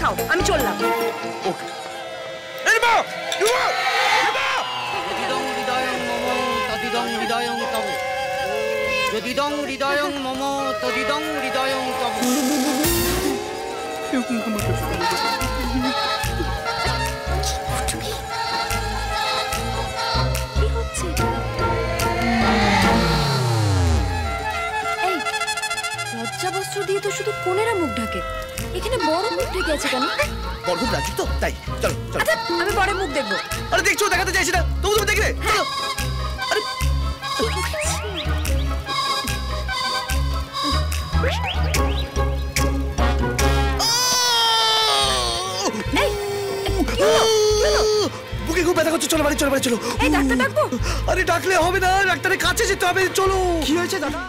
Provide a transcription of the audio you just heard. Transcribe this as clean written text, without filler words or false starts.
খাও, আমি চললাম। ওকে এই মা যদিদং হৃদয়ং মম তদিদং হৃদয়ং তব, যদিদং হৃদয়ং মম তদিদং হৃদয়ং তব। কি হচ্ছে? এই লজ্জা বস্ত্র দিয়ে তো শুধু কোনেরা মুখ ঢাকে, এখানে বড় মুখ ঢেকে আছে কেন? বড় খুব রাজি তো, তাই চলো চলো। আচ্ছা, আমি পরে মুখ দেখবো। আরে দেখছো, দেখাতে চাইছি না, তুমি দেখলে। চলো। আরে বুকে খুব ব্যথা করছে, চলো বাড়ি চলো, বাড়ি চলো। এই ডাক্তার ডাকবো? আরে ডাকলে হবে না, ডাক্তারের কাছে যেতে হবে, চলো। কি হয়েছে দাদা?